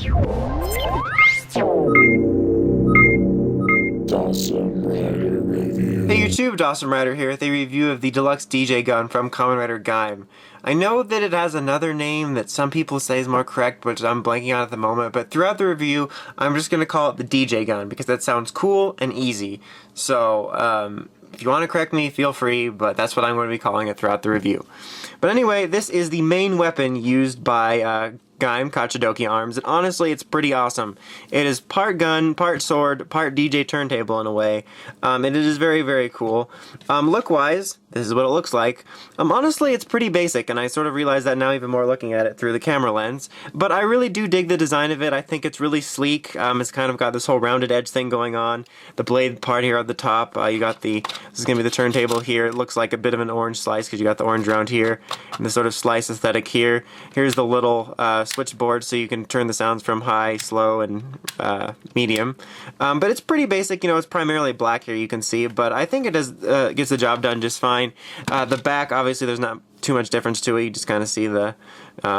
Hey YouTube, Dawson Rider here with a review of the deluxe DJ gun from Kamen Rider Gaim. I know that it has another name that some people say is more correct, but I'm blanking on at the moment, but throughout the review, I'm just going to call it the DJ gun because that sounds cool and easy. So, if you want to correct me, feel free, but that's what I'm going to be calling it throughout the review. But anyway, this is the main weapon used by Gaim Kachidoki arms, and honestly, it's pretty awesome. It is part gun, part sword, part DJ turntable in a way, and it is very, very cool. Look-wise, this is what it looks like. Honestly, it's pretty basic, and I sort of realize that now even more looking at it through the camera lens, but I really do dig the design of it. I think it's really sleek. It's kind of got this whole rounded edge thing going on. The blade part here at the top, you got this is going to be the turntable here. It looks like a bit of an orange slice because you got the orange round here, and the sort of slice aesthetic here. Here's the little switchboard so you can turn the sounds from high, slow, and medium. But it's pretty basic, you know, it's primarily black here you can see, but I think it does gets the job done just fine. The back, obviously there's not too much difference to it, you just kind of see the,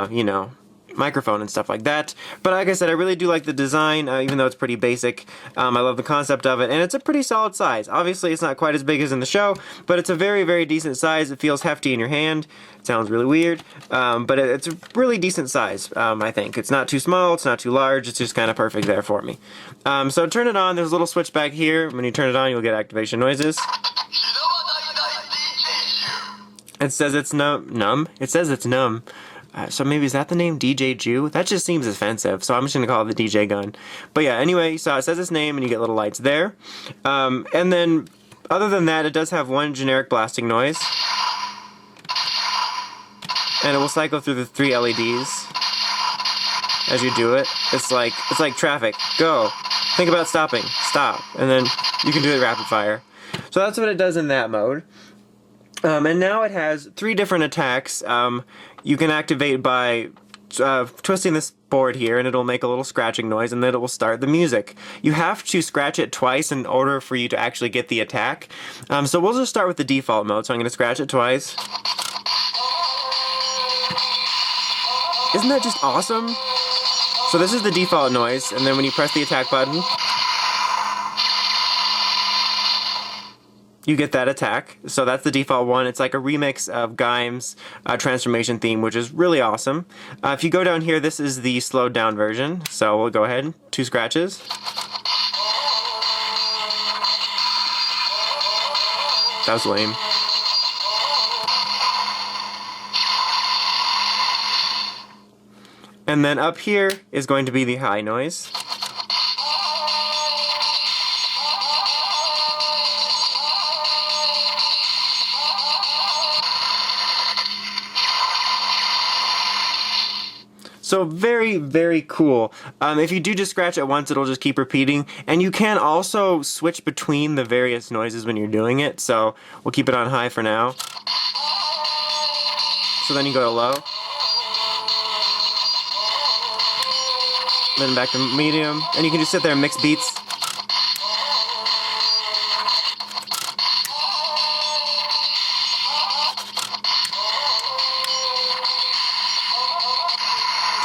you know, microphone and stuff like that. But like I said, I really do like the design, even though it's pretty basic. I love the concept of it, and it's a pretty solid size. Obviously, it's not quite as big as in the show, but it's a very, very decent size. It feels hefty in your hand. It sounds really weird, but it's a really decent size, I think. It's not too small, it's not too large, it's just kind of perfect there for me. So turn it on, there's a little switch back here. When you turn it on, you'll get activation noises. It says it's numb. It says it's numb. So maybe is that the name, DJ Jyuu? That just seems offensive, so I'm just going to call it the DJ gun. But yeah, anyway, so it says its name and you get little lights there. And then, other than that, it does have one generic blasting noise. And it will cycle through the 3 LEDs as you do it. It's like traffic. Go. Think about stopping. Stop. And then you can do it rapid fire. So that's what it does in that mode. And now it has 3 different attacks. You can activate by twisting this board here, and it'll make a little scratching noise, and then it will start the music. You have to scratch it twice in order for you to actually get the attack. So we'll just start with the default mode. So I'm going to scratch it twice. Isn't that just awesome? So this is the default noise, and then when you press the attack button, you get that attack. So that's the default one. It's like a remix of Gaim's transformation theme, which is really awesome. If you go down here, this is the slowed down version. So we'll go ahead, 2 scratches. That was lame. And then up here is going to be the high noise. So very, very cool. If you do just scratch it once, it'll just keep repeating. And you can also switch between the various noises when you're doing it. So we'll keep it on high for now. So then you go to low. Then back to medium. And you can just sit there and mix beats.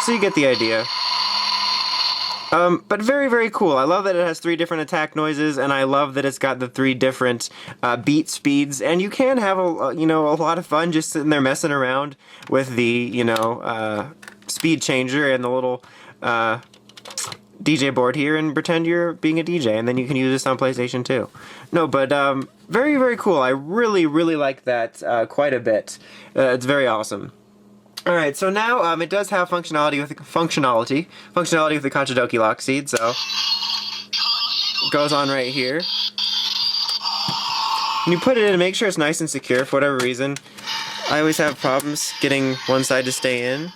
So you get the idea. But very, very cool. I love that it has 3 different attack noises, and I love that it's got the 3 different beat speeds, and you can have a lot of fun just sitting there messing around with the speed changer and the little DJ board here and pretend you're being a DJ, and then you can use this on PlayStation too. No, but very, very cool. I really, really like that quite a bit. It's very awesome. Alright, so now it does have functionality with the Kachidoki Lockseed, so it goes on right here. When you put it in, make sure it's nice and secure for whatever reason. I always have problems getting one side to stay in.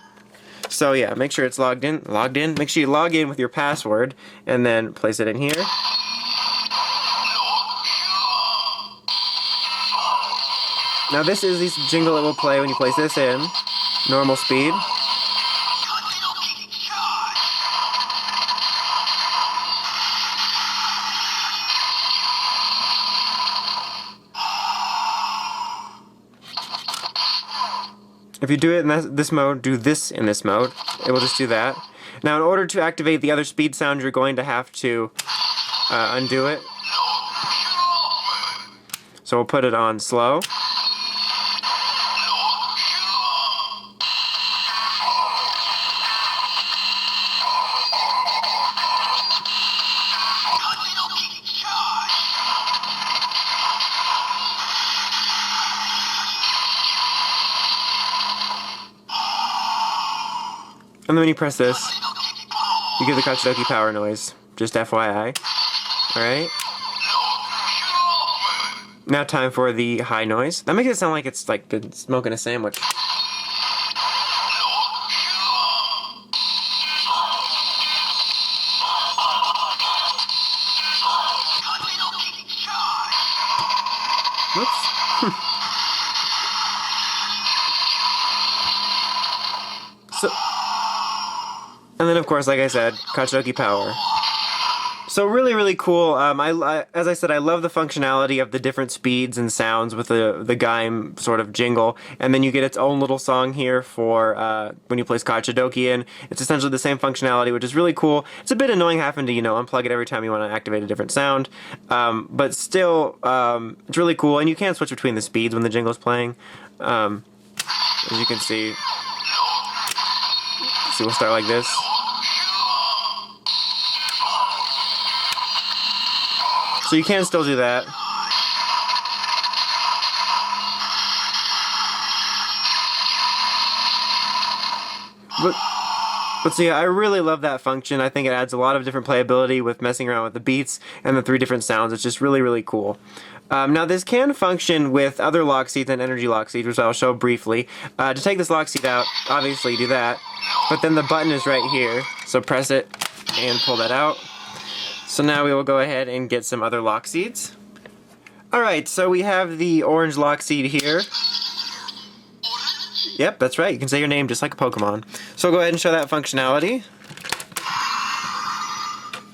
So yeah, make sure it's logged in. Make sure you log in with your password and then place it in here. Now this is the jingle it will play when you place this in. Normal speed. If you do it in this mode, do this in this mode, it will just do that. Now, in order to activate the other speed sound, you're going to have to undo it. So we'll put it on slow. And then when you press this, you get the Kachidoki power noise. Just FYI. Alright? Now time for the high noise. That makes it sound like it's like been smoking a sandwich. Whoops. So, and then of course, like I said, Kachidoki power. So really, really cool. As I said, I love the functionality of the different speeds and sounds with the Gaim sort of jingle. And then you get its own little song here for when you place Kachidoki in. It's essentially the same functionality, which is really cool. It's a bit annoying having to, unplug it every time you want to activate a different sound. But still, it's really cool. And you can switch between the speeds when the jingle is playing. As you can see. So we'll start like this. So you can still do that. But so yeah, I really love that function. I think it adds a lot of different playability with messing around with the beats and the 3 different sounds. It's just really, really cool. Now this can function with other lock seeds and energy lock seeds, which I'll show briefly. To take this lock seed out, obviously you do that. But then the button is right here. So press it and pull that out. So now we will go ahead and get some other lock seeds. Alright, so we have the orange lock seed here. Yep, that's right. You can say your name just like a Pokemon. So go ahead and show that functionality.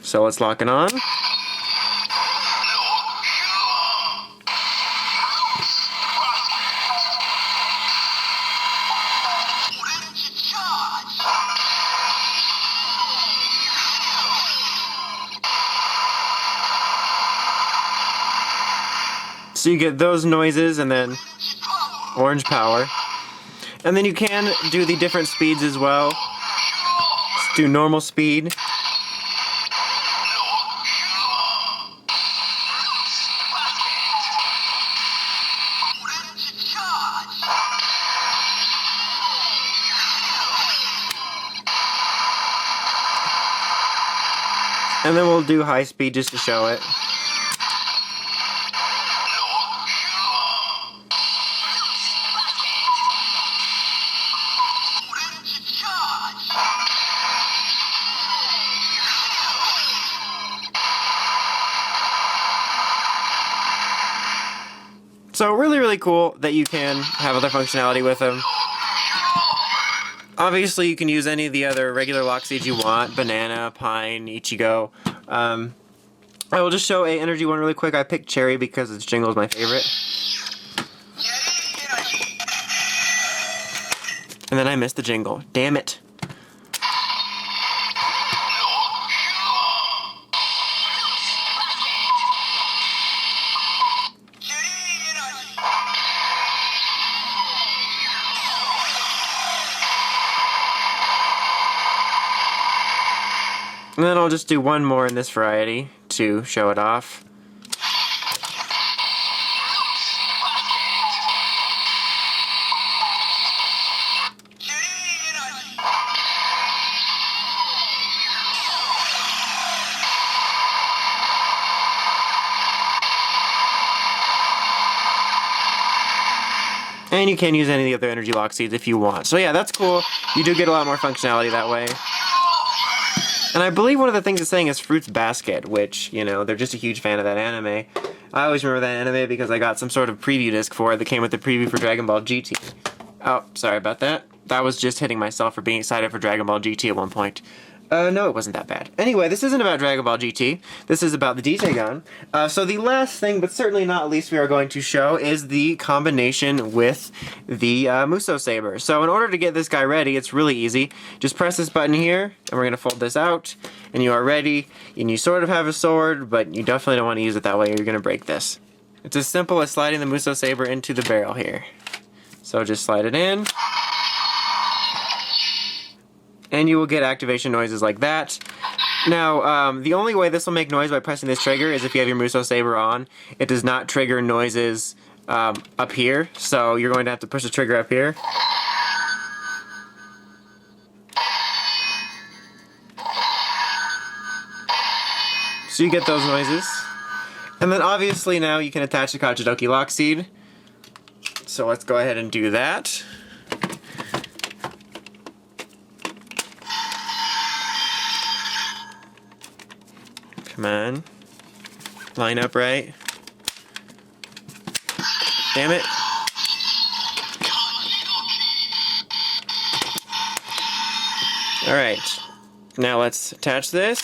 So let's lock it on. So you get those noises and then orange power. And then you can do the different speeds as well. Let's do normal speed. And then we'll do high speed just to show it. So really, really cool that you can have other functionality with them. Obviously, you can use any of the other regular lock seeds you want. Banana, Pine, Ichigo. I will just show a energy one really quick. I picked Cherry because its jingle is my favorite. And then I missed the jingle. Damn it. And then I'll just do one more in this variety to show it off. And you can use any of the other energy lock seeds if you want. So yeah, that's cool. You do get a lot more functionality that way. And I believe one of the things it's saying is Fruits Basket, which, they're just a huge fan of that anime. I always remember that anime because I got some sort of preview disc for it that came with the preview for Dragon Ball GT. Oh, sorry about that. That was just hitting myself for being excited for Dragon Ball GT at one point. No, it wasn't that bad. Anyway, this isn't about Dragon Ball GT. This is about the DJ gun. So the last thing, but certainly not least, we are going to show is the combination with the Musou Saber. So in order to get this guy ready, it's really easy. Just press this button here, and we're going to fold this out, and you are ready. And you sort of have a sword, but you definitely don't want to use it that way, or you're going to break this. It's as simple as sliding the Musou Saber into the barrel here. So just slide it in. And you will get activation noises like that. Now, the only way this will make noise by pressing this trigger is if you have your Musou Saber on. It does not trigger noises up here, so you're going to have to push the trigger up here. So you get those noises. And then obviously now you can attach the Kachidoki Lockseed. So let's go ahead and do that. Come on. Line up right. Damn it. Alright. Now let's attach this.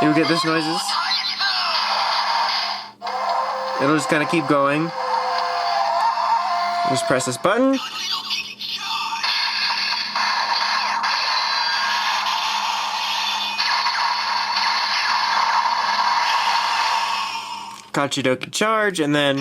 You'll get this noises. It'll just kind of keep going. Just press this button. Kachidoki charge, and then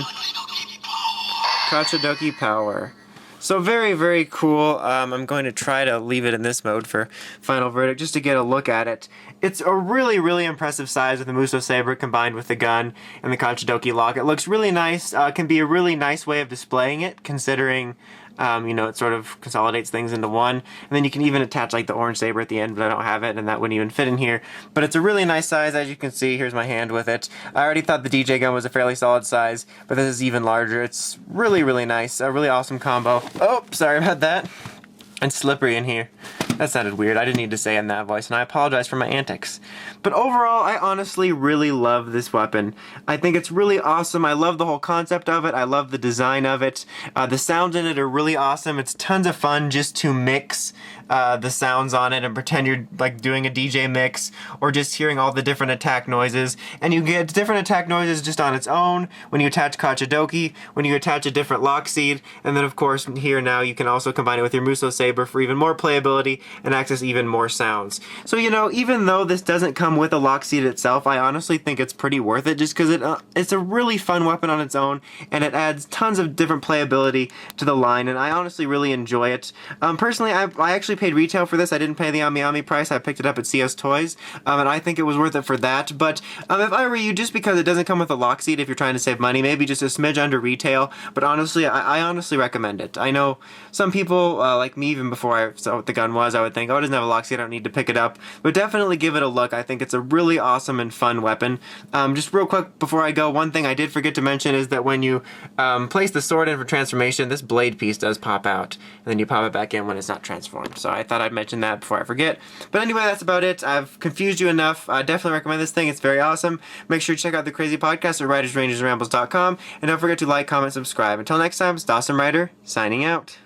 Kachidoki power. So very, very cool. I'm going to try to leave it in this mode for final verdict just to get a look at it. It's a really, really impressive size with the Musou Saber combined with the gun and the Kachidoki lock. It looks really nice. Can be a really nice way of displaying it, considering you know, it sort of consolidates things into one. And then you can even attach like the orange saber at the end, but I don't have it, and that wouldn't even fit in here. But it's a really nice size, as you can see. Here's my hand with it. I already thought the DJ gun was a fairly solid size, but this is even larger. It's really, really nice. A really awesome combo. Oh, sorry about that. And slippery in here. That sounded weird. I didn't need to say it in that voice, and I apologize for my antics. But overall, I honestly really love this weapon. I think it's really awesome. I love the whole concept of it. I love the design of it. The sounds in it are really awesome. It's tons of fun just to mix the sounds on it and pretend you're like doing a DJ mix, or just hearing all the different attack noises. And you get different attack noises just on its own when you attach Kachidoki, when you attach a different Lockseed, and then of course here now you can also combine it with your Musou Saber for even more playability and access even more sounds. So, you know, even though this doesn't come with a Lockseed itself, I honestly think it's pretty worth it, just because it's a really fun weapon on its own, and it adds tons of different playability to the line, and I honestly really enjoy it. Personally, I actually paid retail for this. I didn't pay the Ami price. I picked it up at CS Toys, and I think it was worth it for that. But if I were you, just because it doesn't come with a Lockseed, if you're trying to save money, maybe just a smidge under retail. But honestly, I honestly recommend it. I know some people, like me, even before I saw what the gun was, I would think, oh, it doesn't have a Lockseed, I don't need to pick it up. But definitely give it a look. I think it's a really awesome and fun weapon. Just real quick before I go, one thing I did forget to mention is that when you place the sword in for transformation, this blade piece does pop out, and then you pop it back in when it's not transformed. So I thought I'd mention that before I forget. But anyway, that's about it. I've confused you enough. I definitely recommend this thing. It's very awesome. Make sure you check out the Crazy Podcast at writersrangersrambles.com, and don't forget to like, comment, subscribe. Until next time, it's Dawson Rider, signing out.